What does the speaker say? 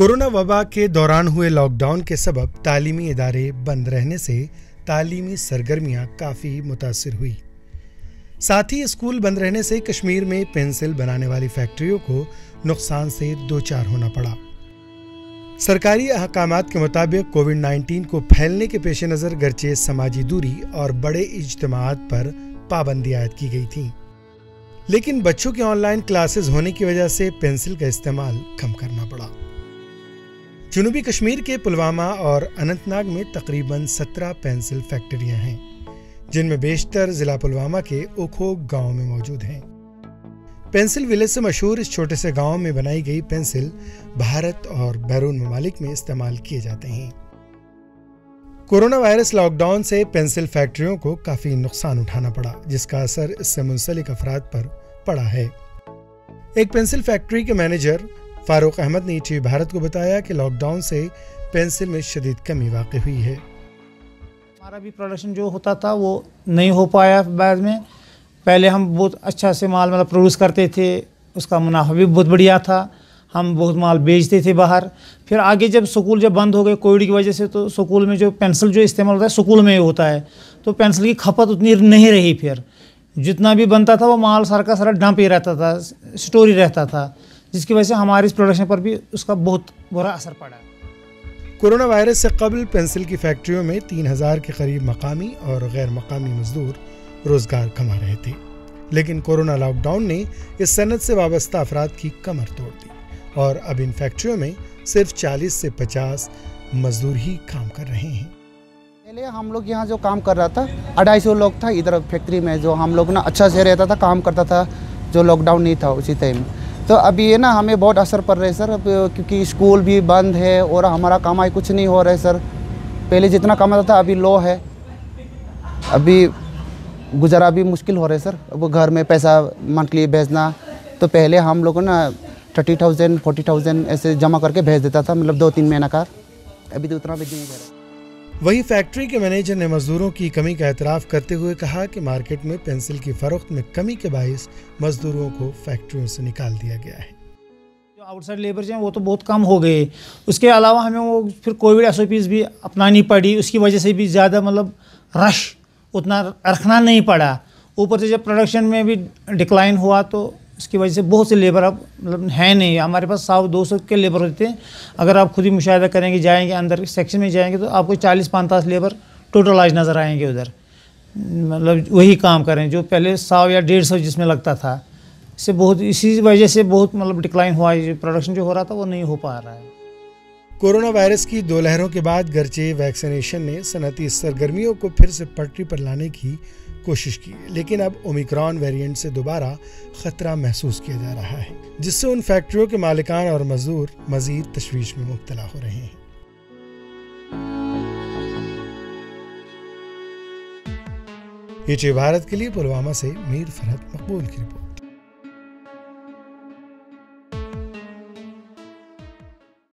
Corona वबा के दौरान हुए लॉकडाउन के सबब तालीमी इदारे बंद रहने से तालीमी सरगर्मियां काफ़ी मुतासिर हुई। साथ ही स्कूल बंद रहने से कश्मीर में पेंसिल बनाने वाली फैक्ट्रियों को नुकसान से दो चार होना पड़ा। सरकारी अहकामात के मुताबिक कोविड-19 को फैलने के पेश नज़र गर्चे समाजी दूरी और बड़े इज्तिमाआत पर पाबंदी आयद की गई थी, लेकिन बच्चों के ऑनलाइन क्लासेस होने की वजह से पेंसिल का इस्तेमाल कम करना पड़ा। जनूबी कश्मीर के पुलवामा और अनंतनाग में तकरीबन 17 पेंसिल फैक्ट्रियां हैं, जिनमें बेशतर जिला पुलवामा के ओखोग गांव में मौजूद हैं। पेंसिल विलेज से मशहूर इस छोटे से गांव में बनाई गई पेंसिल भारत और बैरून ममालिक में इस्तेमाल किए जाते हैं। कोरोना वायरस लॉकडाउन से पेंसिल फैक्ट्रियों को काफी नुकसान उठाना पड़ा, जिसका असर इससे मुंसलिक अफराद पर पड़ा है। एक पेंसिल फैक्ट्री के मैनेजर फारूक अहमद ने टीवी भारत को बताया कि लॉकडाउन से पेंसिल में शदीद कमी वाक़ई हुई है। हमारा भी प्रोडक्शन जो होता था वो नहीं हो पाया बाद में। पहले हम बहुत अच्छा से माल प्रोड्यूस करते थे, उसका मुनाफा भी बहुत बढ़िया था, हम बहुत माल बेचते थे बाहर। फिर आगे जब स्कूल बंद हो गए कोविड की वजह से, तो स्कूल में जो पेंसिल जो इस्तेमाल होता है स्कूल में ही होता है, तो पेंसिल की खपत उतनी नहीं रही। फिर जितना भी बनता था वो माल सारा का सारा डंप ही रहता था, स्टोर ही रहता था, जिसकी वजह से हमारे इस प्रोडक्शन पर भी उसका बहुत बुरा असर पड़ा। कोरोना वायरस से कबल पेंसिल की फैक्ट्रियों में 3000 के करीब मकामी और गैर मकामी मजदूर रोजगार कमा रहे थे, लेकिन कोरोना लॉकडाउन ने इस सनत से वाबस्ता अफराद की कमर तोड़ दी और अब इन फैक्ट्रियों में सिर्फ 40 से 50 मजदूर ही काम कर रहे हैं। पहले हम लोग यहाँ जो काम कर रहा था 250 लोग था इधर फैक्ट्री में, जो हम लोग ना अच्छा से रहता था, काम करता था, जो लॉकडाउन नहीं था उसी टाइम। तो अभी ये ना हमें बहुत असर पड़ रहा है सर, अब क्योंकि स्कूल भी बंद है और हमारा कमाई कुछ नहीं हो रहा है सर। पहले जितना कमाता था अभी लो है, अभी गुजारा भी मुश्किल हो रहा है सर। वो घर में पैसा मंथली भेजना, तो पहले हम लोग ना 30,000 40,000 ऐसे जमा करके भेज देता था, 2-3 महीना का। अभी तो उतना भी नहीं कर रहा। वहीं फैक्ट्री के मैनेजर ने मजदूरों की कमी का एतराफ़ करते हुए कहा कि मार्केट में पेंसिल की फरोख्त में कमी के बाइस मजदूरों को फैक्ट्रियों से निकाल दिया गया है। जो आउटसाइड लेबर हैं वो तो बहुत कम हो गए। उसके अलावा हमें वो फिर कोविड SOPs भी अपनानी पड़ी, उसकी वजह से भी ज़्यादा रश उतना रखना नहीं पड़ा। ऊपर से जब प्रोडक्शन में भी डिक्लाइन हुआ तो इसकी वजह से बहुत से लेबर अब है नहीं। हमारे पास 100-200 के लेबर होते हैं। अगर आप खुद ही मुशाहिदा करेंगे, जाएंगे अंदर सेक्शन में जाएंगे, तो आपको 40-50 लेबर टोटल आज नज़र आएंगे उधर, वही काम करें जो पहले 100 या 150 जिसमें लगता था। इससे बहुत, इसी वजह से बहुत डिक्लाइन हुआ है, प्रोडक्शन जो हो रहा था वो नहीं हो पा रहा है। कोरोना वायरस की 2 लहरों के बाद गर्चे वैक्सीनेशन ने सनती सरगर्मियों को फिर से पटरी पर लाने की कोशिश की, लेकिन अब ओमिक्रॉन वेरिएंट से दोबारा खतरा महसूस किया जा रहा है, जिससे उन फैक्ट्रियों के मालिकान और मजदूर मजीद तशवीश में मुब्तला हो रहे हैं। टीवी भारत के लिए पुलवामा से मीर फरहत मकबूल की रिपोर्ट।